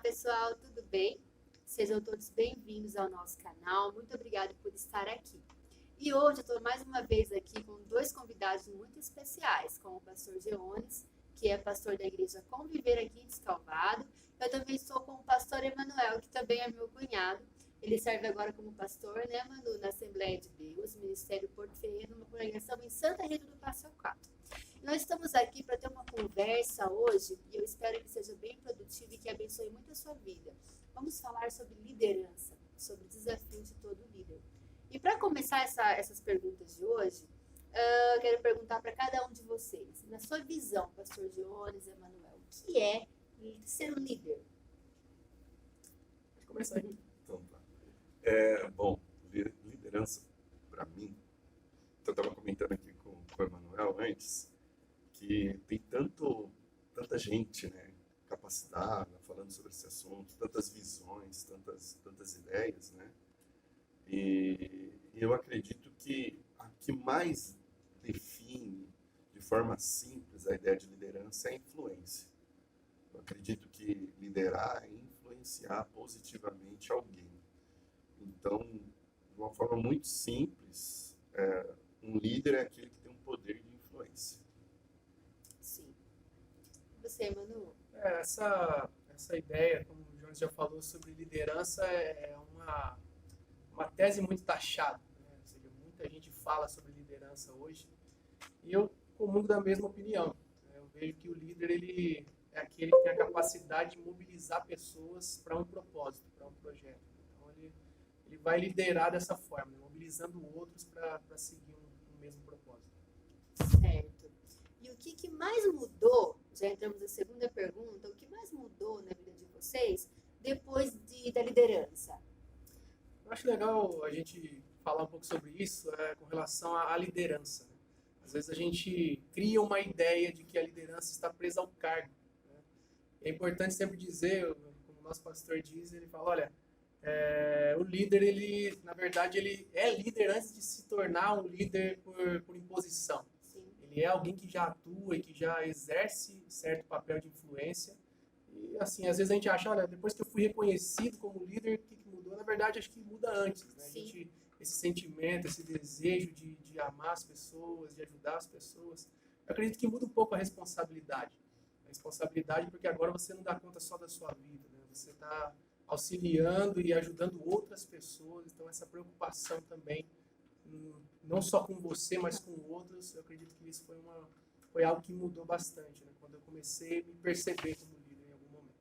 pessoal, tudo bem? Sejam todos bem-vindos ao nosso canal. Muito obrigada por estar aqui. E hoje eu estou mais uma vez aqui com dois convidados muito especiais, com o pastor Geones, que é pastor da igreja Conviver aqui em Descalvado. Eu também estou com o pastor Emanuel, que também é meu cunhado. Ele serve agora como pastor, né, Manu, na Assembleia de Deus, Ministério Porto Ferreira, numa congregação em Santa Rita do Passa Quatro. Nós estamos aqui para ter uma conversa hoje e eu espero que seja bem produtiva e que abençoe muito a sua vida. Vamos falar sobre liderança, sobre desafios de todo líder. E para começar essas perguntas de hoje, eu quero perguntar para cada um de vocês, na sua visão, pastor Geones, Emanuel, o que é ser um líder? Pode começar aí. Então tá. Bom, liderança, para mim, eu estava comentando aqui com o Emanuel antes, que tem tanta gente, né, capacitada, falando sobre esse assunto, tantas visões, tantas ideias, né, e eu acredito que a que mais define de forma simples a ideia de liderança é a influência. Eu acredito que liderar é influenciar positivamente alguém. Então, de uma forma muito simples, um líder é aquele que tem um poder de influência. Sim. E você, Manu? Essa ideia, como o Jones já falou, sobre liderança é uma tese muito taxada, né? Ou seja, muita gente fala sobre liderança hoje e eu comungo da mesma opinião. Eu vejo que o líder ele é aquele que tem a capacidade de mobilizar pessoas para um propósito, para um projeto. Então ele vai liderar dessa forma, né? Mobilizando outros para seguir um mesmo propósito. Certo. E o que mais mudou, já entramos na segunda pergunta, o que mais mudou na vida de vocês depois da liderança? Eu acho legal a gente falar um pouco sobre isso com relação à liderança, né? Às vezes a gente cria uma ideia de que a liderança está presa ao cargo, né? É importante sempre dizer, como o nosso pastor diz, ele fala, olha, o líder, ele, na verdade, ele é líder antes de se tornar um líder por imposição. Sim. Ele é alguém que já atua e que já exerce certo papel de influência. E, assim, às vezes a gente acha, olha, depois que eu fui reconhecido como líder, o que mudou? Na verdade, acho que muda antes, né? Esse sentimento, esse desejo de amar as pessoas, de ajudar as pessoas. Eu acredito que muda um pouco a responsabilidade. A responsabilidade porque agora você não dá conta só da sua vida, né? Você está auxiliando e ajudando outras pessoas. Então, essa preocupação também, não só com você, mas com outros, eu acredito que isso foi algo que mudou bastante, né? Quando eu comecei a me perceber como líder em algum momento.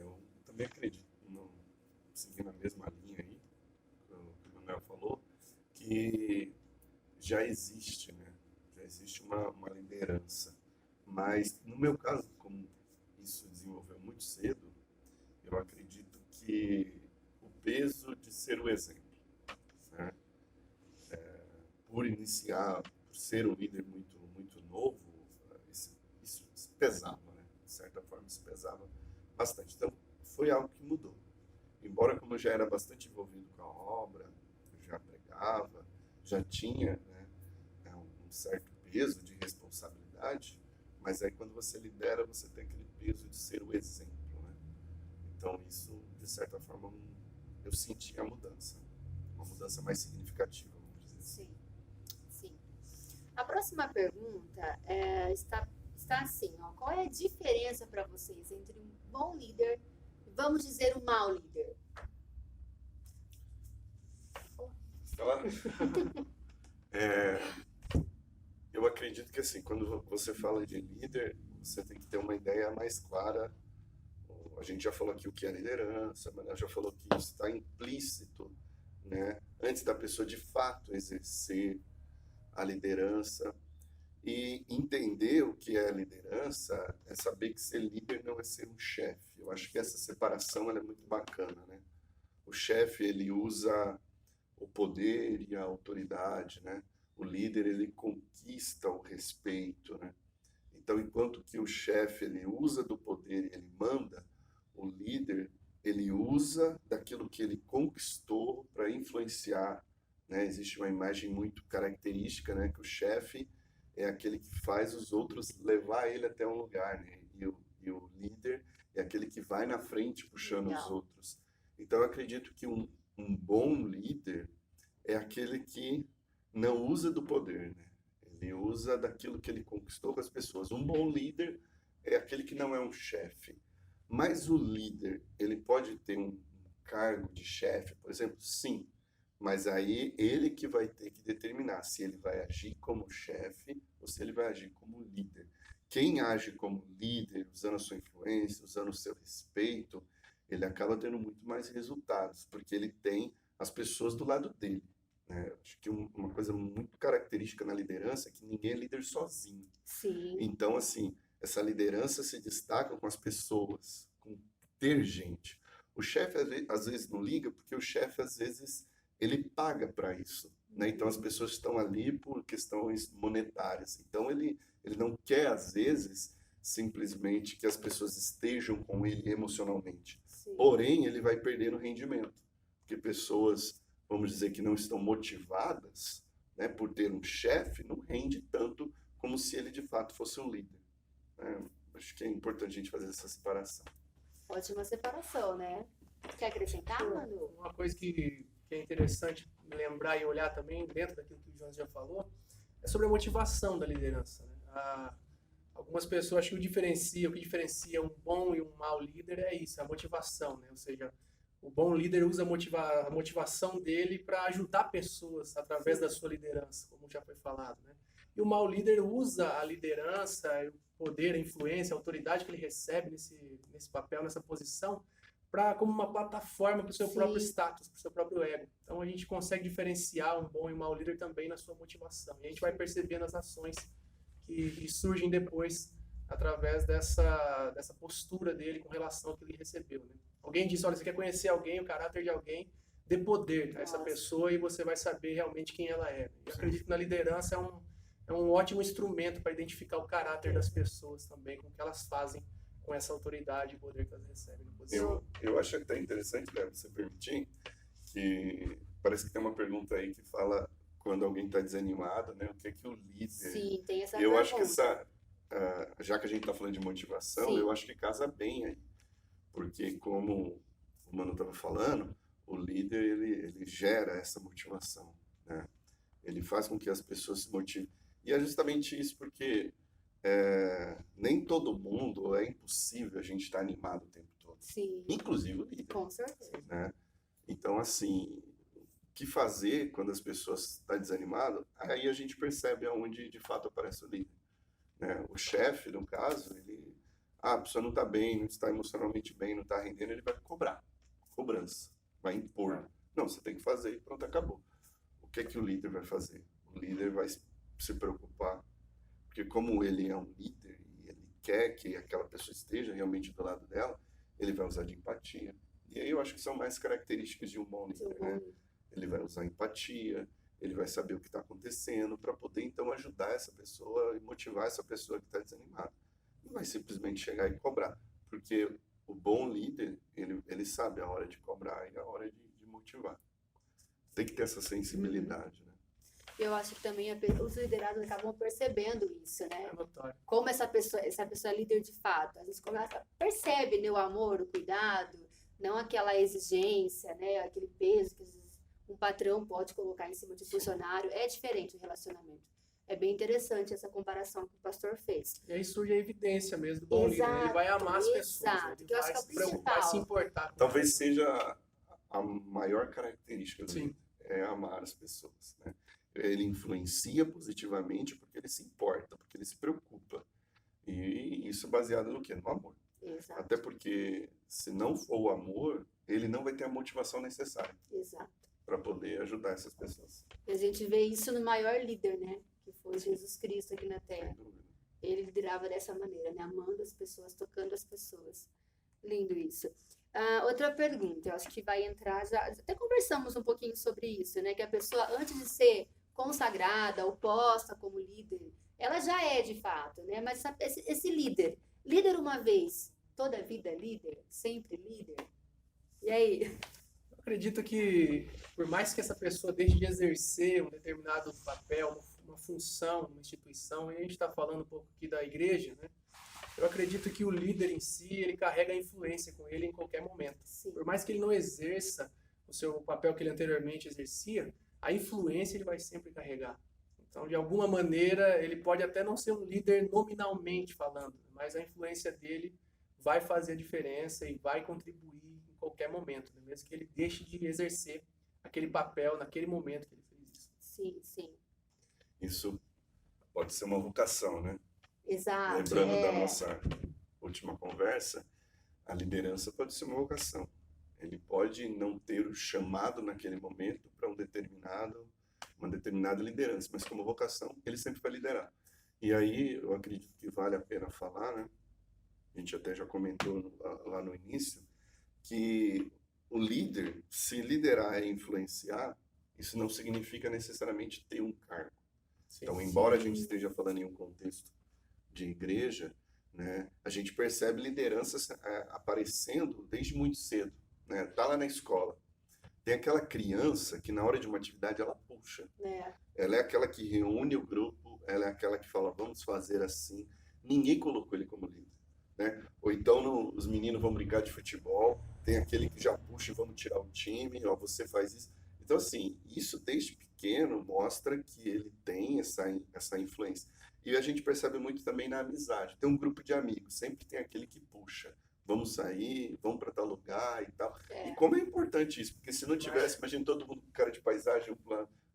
Eu também acredito, seguindo a mesma linha aí, que o Manuel falou, que já existe, né? Já existe uma liderança. Mas, no meu caso, como isso desenvolveu muito cedo, eu acredito que o peso de ser o exemplo, né? Por iniciar, por ser um líder muito novo, isso pesava, né? De certa forma, isso pesava bastante. Então, foi algo que mudou. Embora, como eu já era bastante envolvido com a obra, eu já pregava, já tinha, né, um certo peso de responsabilidade, mas aí quando você lidera, você tem aquele peso de ser o exemplo, né? Então, isso, de certa forma, eu senti a mudança, uma mudança mais significativa, vamos dizer assim. Sim. A próxima pergunta está assim, ó, qual é a diferença para vocês entre um bom líder e, vamos dizer, um mau líder? Falar? Eu acredito que, assim, quando você fala de líder, você tem que ter uma ideia mais clara. A gente já falou aqui o que é liderança, a Manuel já falou que isso está implícito, né, antes da pessoa de fato exercer a liderança. E entender o que é liderança é saber que ser líder não é ser um chefe. Eu acho que essa separação ela é muito bacana, né? O chefe, ele usa o poder e a autoridade, né? O líder, ele conquista o respeito, né? Então, enquanto que o chefe, ele usa do poder e ele manda, o líder, ele usa daquilo que ele conquistou para influenciar, né? Existe uma imagem muito característica, né? Que o chefe é aquele que faz os outros levar ele até um lugar, né? E o líder é aquele que vai na frente puxando os Legal. outros. Então, eu acredito que um bom líder é aquele que não usa do poder, né? Ele usa daquilo que ele conquistou com as pessoas. Um bom líder é aquele que não é um chefe. Mas o líder, ele pode ter um cargo de chefe, por exemplo? Sim. Mas aí ele que vai ter que determinar se ele vai agir como chefe ou se ele vai agir como líder. Quem age como líder, usando a sua influência, usando o seu respeito, ele acaba tendo muito mais resultados, porque ele tem as pessoas do lado dele, né? Acho que uma coisa muito característica na liderança é que ninguém é líder sozinho. Sim, Então, assim, essa liderança se destaca com as pessoas, com ter gente. O chefe, às vezes, não liga, porque o chefe, às vezes, ele paga para isso, né? Então, as pessoas estão ali por questões monetárias. Então, ele não quer, às vezes, simplesmente que as pessoas estejam com ele emocionalmente. sim. Porém, ele vai perder no rendimento, porque pessoas, vamos dizer, que não estão motivadas, né, por ter um chefe, não rende tanto como se ele de fato fosse um líder, né? Acho que é importante a gente fazer essa separação. Ótima separação, né? Quer acrescentar, Manu? Uma coisa que é interessante lembrar e olhar também, dentro daquilo que o Jonas já falou, é sobre a motivação da liderança, né? Algumas pessoas acham que o que diferencia um bom e um mau líder é isso, a motivação, né? Ou seja, o bom líder usa a motivação dele para ajudar pessoas através da sua liderança, como já foi falado, né? E o mau líder usa a liderança, o poder, a influência, a autoridade que ele recebe nesse papel, nessa posição, como uma plataforma para o seu Sim. próprio status, para o seu próprio ego. Então a gente consegue diferenciar um bom e um mau líder também na sua motivação. E a gente vai percebendo as ações que surgem depois através dessa postura dele com relação ao que ele recebeu, né? Alguém disse, olha, você quer conhecer alguém, o caráter de alguém, dê poder a essa Nossa. pessoa e você vai saber realmente quem ela é. Eu acredito que na liderança é um ótimo instrumento para identificar o caráter das pessoas também, com o que elas fazem com essa autoridade e poder que elas recebem na posição. Eu acho até interessante, Léo, você permitir, que parece que tem uma pergunta aí que fala quando alguém está desanimado, né? O que é que o líder... Sim, tem essa Eu pergunta. acho que já que a gente está falando de motivação, Sim. eu acho que casa bem aí. Porque como o Manu estava falando, o líder, ele gera essa motivação, né? Ele faz com que as pessoas se motivem. E é justamente isso, porque nem todo mundo, ou é impossível a gente estar animado o tempo todo. Sim, Inclusive o líder, com certeza. né? Então, assim, o que fazer quando as pessoas estão desanimadas? Aí a gente percebe aonde de fato aparece o líder, né? O chefe, no caso, a pessoa não está bem, não está emocionalmente bem, não está rendendo, ele vai cobrar, cobrança, vai impor. Não, você tem que fazer e pronto, acabou. O que é que o líder vai fazer? O líder vai se preocupar, porque como ele é um líder e ele quer que aquela pessoa esteja realmente do lado dela, ele vai usar de empatia. E aí eu acho que são mais características de um bom líder, né? Ele vai usar empatia, ele vai saber o que está acontecendo para poder então ajudar essa pessoa e motivar essa pessoa que está desanimada. Não vai simplesmente chegar e cobrar, porque o bom líder, ele sabe a hora de cobrar e a hora de motivar. Tem que ter essa sensibilidade, né? Eu acho que também os liderados acabam percebendo isso, né? É notório. Como essa pessoa é líder de fato. A gente percebe, né, o amor, o cuidado, não aquela exigência, né, aquele peso que às vezes um patrão pode colocar em cima de um funcionário. É diferente o relacionamento. É bem interessante essa comparação que o pastor fez. E aí surge a evidência mesmo do bom líder. Ele vai amar as pessoas, Exato, ele que eu acho vai que é o se preocupar, principal. se importar com Talvez elas, né? seja a maior característica do Sim. líder, é amar as pessoas, né? Ele influencia positivamente porque ele se importa, porque ele se preocupa. E isso é baseado no quê? No amor. Exato, Até porque, se não for o amor, ele não vai ter a motivação necessária exato. para poder ajudar essas pessoas. E a gente vê isso no maior líder, né? Que foi Jesus Cristo aqui na Terra. Sem dúvida. Ele liderava dessa maneira, né? Amando as pessoas, tocando as pessoas. Lindo isso. Outra pergunta, eu acho que vai entrar já. Até conversamos um pouquinho sobre isso, né? Que a pessoa, antes de ser consagrada ou posta como líder, ela já é de fato, né? Mas esse líder uma vez, toda a vida líder, sempre líder. E aí? Eu acredito que, por mais que essa pessoa deixe de exercer um determinado papel, uma função, uma instituição, e a gente está falando um pouco aqui da igreja, né? Eu acredito que o líder em si, ele carrega a influência com ele em qualquer momento. Sim. Por mais que ele não exerça o seu papel que ele anteriormente exercia, a influência ele vai sempre carregar. Então, de alguma maneira, ele pode até não ser um líder nominalmente falando, mas a influência dele vai fazer a diferença e vai contribuir em qualquer momento, né? Mesmo que ele deixe de exercer aquele papel naquele momento que ele fez isso. Sim, sim. Isso pode ser uma vocação, né? Exato. Lembrando da nossa última conversa, a liderança pode ser uma vocação. Ele pode não ter o chamado naquele momento para uma determinada liderança, mas como vocação, ele sempre vai liderar. E aí, eu acredito que vale a pena falar, né? A gente até já comentou lá no início, que o líder, se liderar e influenciar, isso não significa necessariamente ter um cargo. Então, embora a gente esteja falando em um contexto de igreja, né, a gente percebe lideranças aparecendo desde muito cedo, né? Tá lá na escola. Tem aquela criança que na hora de uma atividade ela puxa. Ela é aquela que reúne o grupo, ela é aquela que fala, vamos fazer assim. Ninguém colocou ele como líder, né? Ou então os meninos vão brincar de futebol, tem aquele que já puxa e vamos tirar o time, ó, você faz isso. Então, assim, isso desde pequeno mostra que ele tem essa influência. E a gente percebe muito também na amizade. Tem um grupo de amigos, sempre tem aquele que puxa. Vamos sair, vamos para tal lugar e tal. E como é importante isso, porque se não tivesse, imagina todo mundo com cara de paisagem,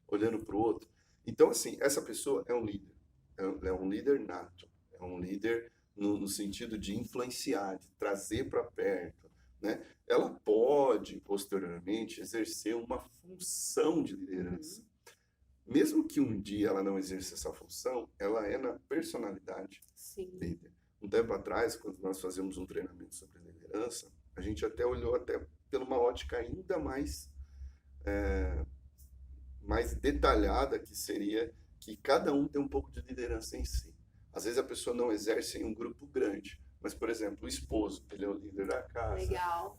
olhando para o outro. Então, assim, essa pessoa é um líder. É um líder nato. É um líder no sentido de influenciar, de trazer para perto, né? Ela pode, posteriormente, exercer uma função de liderança. Mesmo que um dia ela não exerça essa função, ela é na personalidade líder. Um tempo atrás, quando nós fazíamos um treinamento sobre liderança, a gente até olhou até por uma ótica ainda mais detalhada, que seria que cada um tem um pouco de liderança em si. Às vezes a pessoa não exerce em um grupo grande, mas, por exemplo, o esposo, ele é o líder da casa. Legal.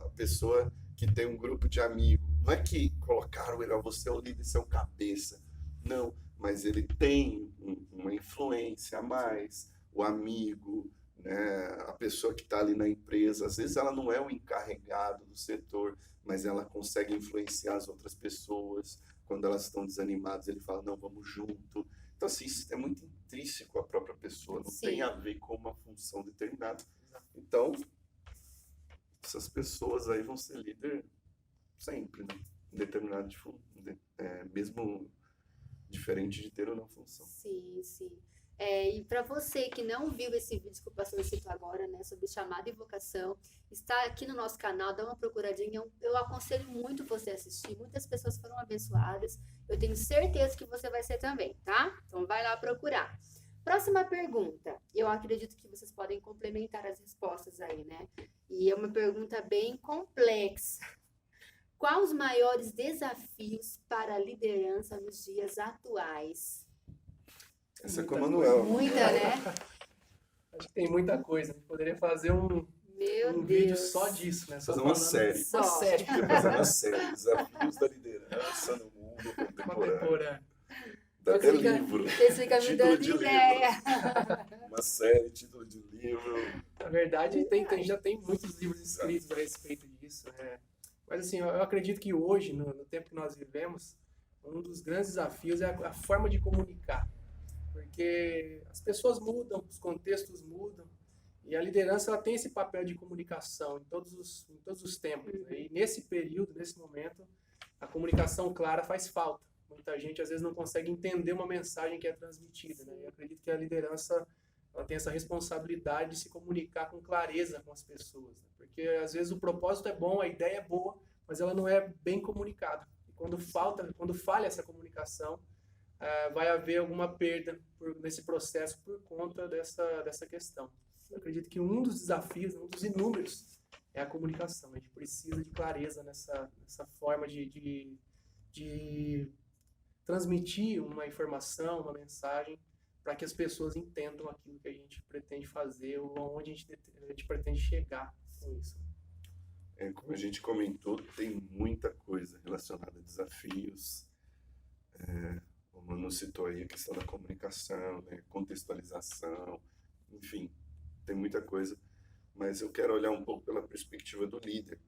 A pessoa que tem um grupo de amigos. Não é que colocaram ele, você é o líder, você é o cabeça. Não, mas ele tem uma influência a mais. O amigo, né? A pessoa que está ali na empresa, às vezes ela não é o encarregado do setor, mas ela consegue influenciar as outras pessoas. Quando elas estão desanimadas, ele fala, não, vamos junto. Então, assim, isso é muito intrínseco à própria pessoa, não tem a ver com uma função determinada. Então, essas pessoas aí vão ser líder sempre, né? Determinado mesmo diferente de ter ou não função. Sim, sim. E para você que não viu esse vídeo que o pastor citou agora, né, sobre chamada e vocação, está aqui no nosso canal, dá uma procuradinha. Eu aconselho muito você a assistir. Muitas pessoas foram abençoadas. Eu tenho certeza que você vai ser também, tá? Então vai lá procurar. Próxima pergunta. Eu acredito que vocês podem complementar as respostas aí, né? E é uma pergunta bem complexa. Quais os maiores desafios para a liderança nos dias atuais? Essa é com o Manuel. Muita, né? Acho que tem muita coisa. A gente poderia fazer um vídeo só disso, né? Fazer uma série. Só. Uma série. Fazer uma série. Desafios da liderança no mundo contemporâneo. Dá até livro. Vocês ficam me dando ideia. Uma série, título de livro. Na verdade, já tem muitos livros escritos a respeito disso, né? Mas assim, eu acredito que hoje, no tempo que nós vivemos, um dos grandes desafios é a forma de comunicar. Porque as pessoas mudam, os contextos mudam, e a liderança ela tem esse papel de comunicação em todos os tempos. Né? E nesse período, nesse momento, a comunicação clara faz falta. Muita gente às vezes não consegue entender uma mensagem que é transmitida. Né? E eu acredito que a liderança ela tem essa responsabilidade de se comunicar com clareza com as pessoas. Né? Porque às vezes o propósito é bom, a ideia é boa, mas ela não é bem comunicada. E quando falha essa comunicação, vai haver alguma perda nesse processo por conta dessa questão. Eu acredito que um dos desafios, um dos inúmeros, é a comunicação. A gente precisa de clareza nessa forma de transmitir uma informação, uma mensagem, para que as pessoas entendam aquilo que a gente pretende fazer ou aonde a gente pretende chegar com isso. Como a gente comentou, tem muita coisa relacionada a desafios. O como o Manu citou aí, a questão da comunicação, né, contextualização, enfim, tem muita coisa. Mas eu quero olhar um pouco pela perspectiva do líder.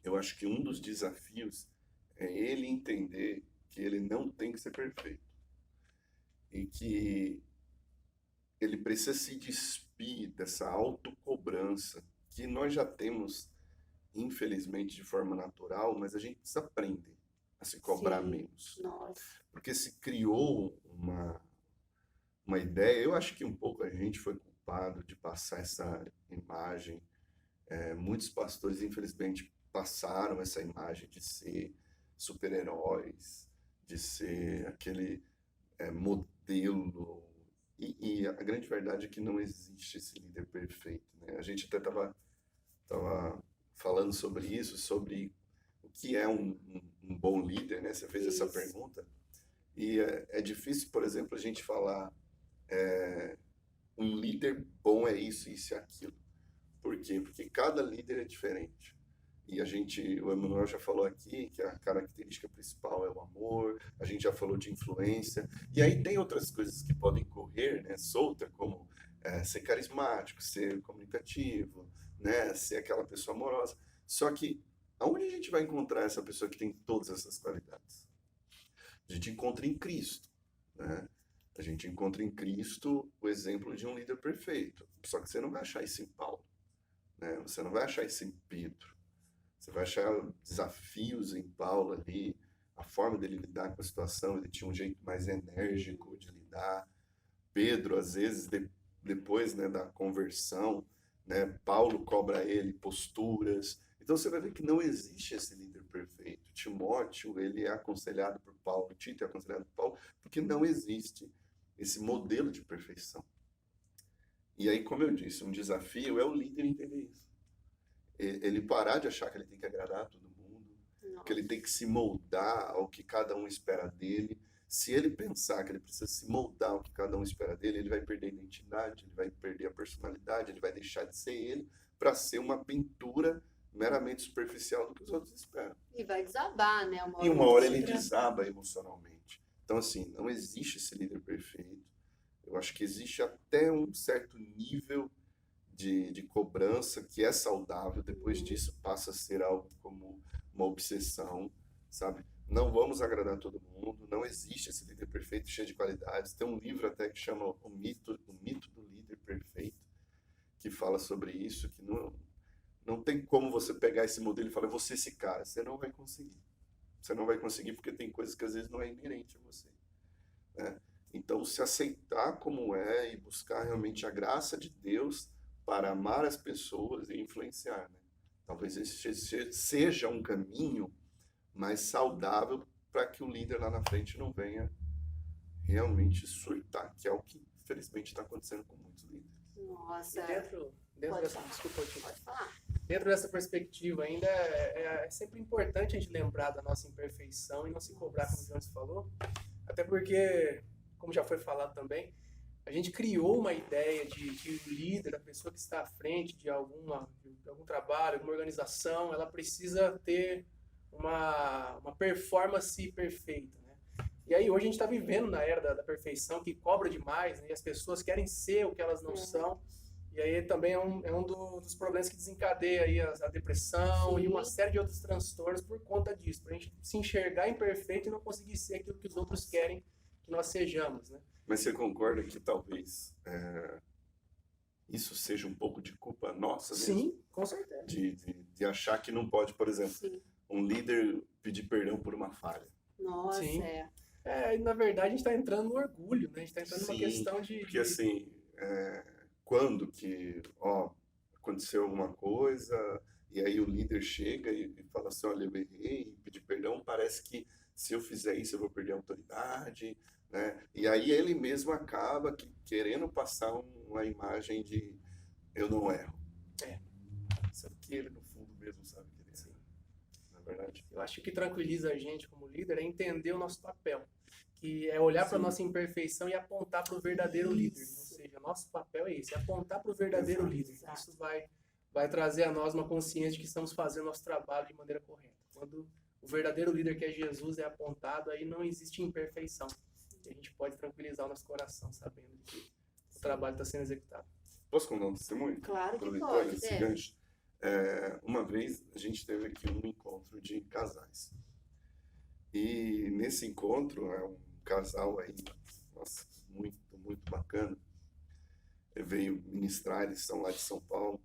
Eu acho que um dos desafios é ele entender que ele não tem que ser perfeito e que ele precisa se despir dessa autocobrança que nós já temos, infelizmente, de forma natural, mas a gente precisa aprender a se cobrar Sim, menos. nossa, Porque se criou uma ideia, eu acho que um pouco a gente foi culpado de passar essa imagem. Muitos pastores, infelizmente, passaram essa imagem de ser super-heróis, de ser aquele modelo. E a grande verdade é que não existe esse líder perfeito, né? A gente até estava falando sobre isso, sobre o que é um bom líder, né? Você fez essa isso. pergunta. E é difícil, por exemplo, a gente falar um líder bom é isso, isso e aquilo. Por quê? Porque cada líder é diferente. E o Emanuel já falou aqui que a característica principal é o amor, a gente já falou de influência, e aí tem outras coisas que podem correr, né, solta, como ser carismático, ser comunicativo, né, ser aquela pessoa amorosa. Só que, aonde a gente vai encontrar essa pessoa que tem todas essas qualidades? A gente encontra em Cristo, né? A gente encontra em Cristo o exemplo de um líder perfeito. Só que você não vai achar isso em Paulo, né? Você não vai achar isso em Pedro. Você vai achar desafios em Paulo ali, a forma dele lidar com a situação. Ele tinha um jeito mais enérgico de lidar. Pedro, às vezes, depois, né, da conversão, né, Paulo cobra ele posturas. Então você vai ver que não existe esse líder perfeito. Timóteo, ele é aconselhado por Paulo, Tito é aconselhado por Paulo, porque não existe esse modelo de perfeição. E aí, como eu disse, um desafio é o líder entender isso. Ele parar de achar que ele tem que agradar a todo mundo, que ele tem que se moldar ao que cada um espera dele. Se ele pensar que ele precisa se moldar ao que cada um espera dele, ele vai perder a identidade, ele vai perder a personalidade, ele vai deixar de ser ele para ser uma pintura meramente superficial do que os outros esperam. E vai desabar, né? E uma hora ele desaba emocionalmente. Então, assim, não existe esse líder perfeito. Eu acho que existe até um certo nível de cobrança que é saudável. Depois disso passa a ser algo como uma obsessão, sabe? Não vamos agradar todo mundo, não existe esse líder perfeito cheio de qualidades. Tem um livro até que chama O Mito do Líder Perfeito, que fala sobre isso, que não tem como você pegar esse modelo e falar, eu vou ser esse cara. Você não vai conseguir. Você não vai conseguir porque tem coisas que às vezes não é inerente a você, né? Então, se aceitar como é e buscar realmente a graça de Deus para amar as pessoas e influenciar, né? Talvez esse seja um caminho mais saudável para que o líder lá na frente não venha realmente surtar, que é o que, infelizmente, está acontecendo com muitos líderes. Nossa, Dentro pode dessa, falar. desculpa, Pode falar. dentro dessa perspectiva ainda é sempre importante a gente lembrar da nossa imperfeição e não se cobrar, como o Jones falou, até porque, como já foi falado também, a gente criou uma ideia de que o líder, a pessoa que está à frente de algum trabalho, alguma organização, ela precisa ter uma performance perfeita, né? E aí hoje a gente está vivendo na era da perfeição, que cobra demais, né? E as pessoas querem ser o que elas não são. E aí também é um dos problemas que desencadeia aí a depressão e uma série de outros transtornos por conta disso. Para a gente se enxergar imperfeito e não conseguir ser aquilo que os outros querem que nós sejamos, né? Mas você concorda que talvez isso seja um pouco de culpa nossa mesmo? Sim, com certeza. De achar que não pode, por exemplo, Sim. um líder pedir perdão por uma falha. Nossa, Sim. E na verdade a gente está entrando no orgulho, né? A gente está entrando numa Sim, questão de... Porque assim, quando que aconteceu alguma coisa e aí o líder chega e fala assim, olha, eu errei, pedir perdão, parece que se eu fizer isso eu vou perder a autoridade, né? E aí ele mesmo acaba querendo passar uma imagem de eu não erro. Só que ele no fundo mesmo sabe que ele erra. Na verdade. Eu acho que o que tranquiliza a gente como líder é entender o nosso papel, que é olhar para a nossa imperfeição e apontar para o verdadeiro líder. Ou seja, nosso papel é esse, é apontar para o verdadeiro líder. Isso vai trazer a nós uma consciência de que estamos fazendo nosso trabalho de maneira correta. Quando o verdadeiro líder, que é Jesus, é apontado, aí não existe imperfeição. E a gente pode tranquilizar o nosso coração sabendo que o trabalho está sendo executado. Posso contar um testemunho? Claro que Aproveitando pode, esse né? gancho. Uma vez a gente teve aqui um encontro de casais. E nesse encontro, um casal aí, nossa, muito, muito bacana, veio ministrar, eles são lá de São Paulo.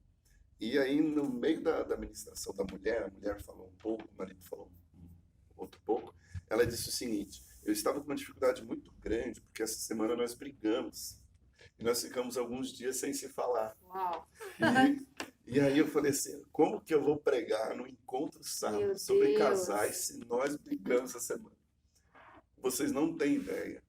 E aí, no meio da ministração da mulher, a mulher falou um pouco, o marido falou outro pouco, ela disse o seguinte: eu estava com uma dificuldade muito grande, porque essa semana nós brigamos. E nós ficamos alguns dias sem se falar. Uau! E aí eu falei assim, como que eu vou pregar no encontro sábado Meu sobre Deus. casais se nós brigamos essa semana? Vocês não têm ideia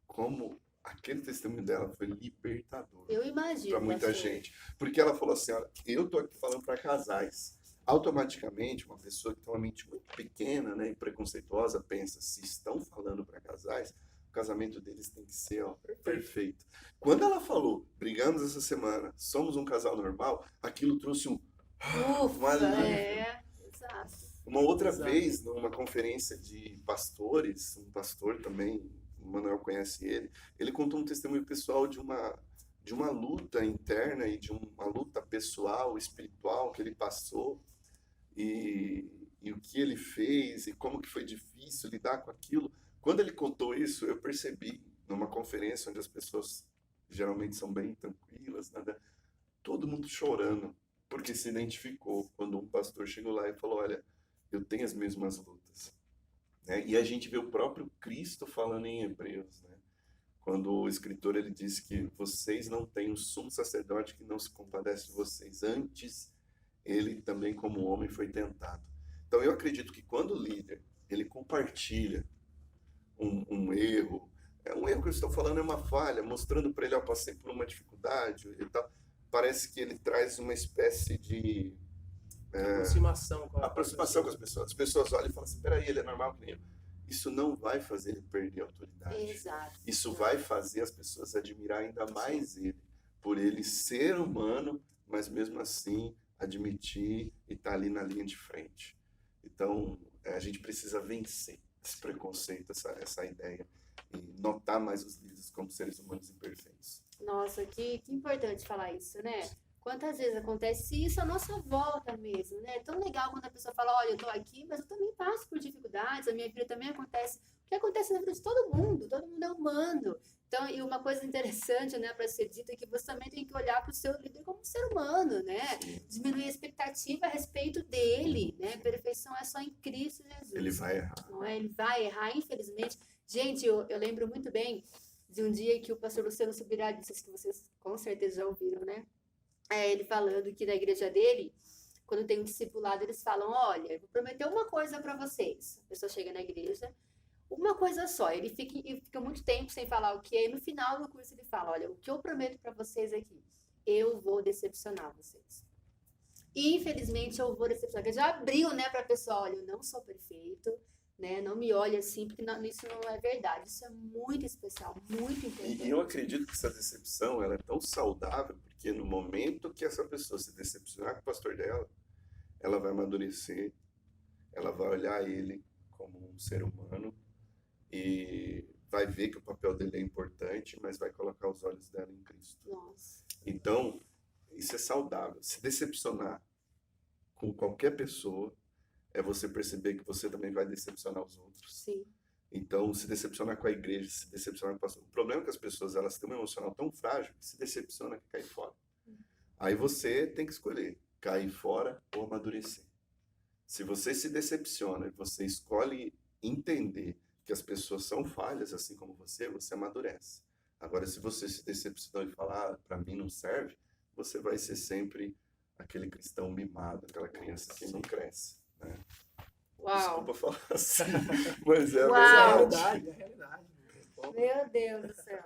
como aquele testemunho dela foi libertador Eu imagino, para muita pastor. gente. Porque ela falou assim, olha, eu tô aqui falando para casais. Automaticamente, uma pessoa que tem uma mente muito pequena, né, e preconceituosa pensa, se estão falando para casais, o casamento deles tem que ser, ó, perfeito. Quando ela falou, brigamos essa semana, somos um casal normal, aquilo trouxe um Ufa, alívio. exato. Uma outra Exato. vez, numa conferência de pastores, um pastor também, o Manuel conhece ele contou um testemunho pessoal de uma luta interna e de uma luta pessoal, espiritual que ele passou e o que ele fez e como que foi difícil lidar com aquilo. Quando ele contou isso, eu percebi, numa conferência onde as pessoas geralmente são bem tranquilas, nada, todo mundo chorando, porque se identificou quando um pastor chegou lá e falou, olha, eu tenho as mesmas lutas. Né? E a gente vê o próprio Cristo falando em Hebreus, né? Quando o escritor ele diz que vocês não têm um sumo sacerdote que não se compadece de vocês, antes ele também como homem foi tentado. Então eu acredito que quando o líder ele compartilha um erro, um erro que eu estou falando é uma falha, mostrando para ele, eu passei por uma dificuldade e tal, parece que ele traz uma espécie de Aproximação com aproximação com as pessoas. As pessoas olham e falam assim, peraí, ele é normal que nem eu. Isso não vai fazer ele perder a autoridade. Exato. Isso vai fazer as pessoas admirar ainda mais ele, por ele ser humano, mas mesmo assim admitir e estar ali na linha de frente. Então, a gente precisa vencer esse preconceito, essa ideia, e notar mais os líderes como seres humanos imperfeitos. Nossa, que importante falar isso, né? Quantas vezes acontece isso à nossa volta mesmo, né? É tão legal quando a pessoa fala, olha, eu tô aqui, mas eu também passo por dificuldades, a minha vida também acontece. O que acontece na vida de todo mundo é humano. Então, e uma coisa interessante, né, para ser dita é que você também tem que olhar para o seu líder como um ser humano, né? Diminuir a expectativa a respeito dele, né? Perfeição é só em Cristo Jesus. Ele vai errar. Não é? Ele vai errar, infelizmente. Gente, eu lembro muito bem de um dia que o pastor Luciano Subirá disse, que vocês com certeza já ouviram, né? Ele falando que na igreja dele, quando tem um discipulado, eles falam, olha, eu vou prometer uma coisa para vocês. A pessoa chega na igreja, uma coisa só, ele fica muito tempo sem falar o que é, e no final do curso ele fala, olha, o que eu prometo para vocês aqui, eu vou decepcionar vocês. E, infelizmente, eu vou decepcionar, porque já abriu, né, para a pessoa, olha, eu não sou perfeito, né, não me olhe assim, porque isso não é verdade, isso é muito especial, muito importante. E eu acredito que essa decepção ela é tão saudável, porque no momento que essa pessoa se decepcionar com o pastor dela, ela vai amadurecer, ela vai olhar ele como um ser humano e vai ver que o papel dele é importante, mas vai colocar os olhos dela em Cristo. Nossa. Então, isso é saudável. Se decepcionar com qualquer pessoa é você perceber que você também vai decepcionar os outros. Sim. Então, se decepcionar com a igreja, se decepcionar com o pastor. O problema é que as pessoas elas têm um emocional tão frágil que se decepciona que cai fora. Aí você tem que escolher, cair fora ou amadurecer. Se você se decepciona e você escolhe entender que as pessoas são falhas, assim como você amadurece. Agora, se você se decepcionar e falar, para mim não serve, você vai ser sempre aquele cristão mimado, aquela criança que não cresce. Né? Uau. Desculpa falar assim, mas é Uau. a É a verdade. realidade, é a realidade. Meu Deus do céu.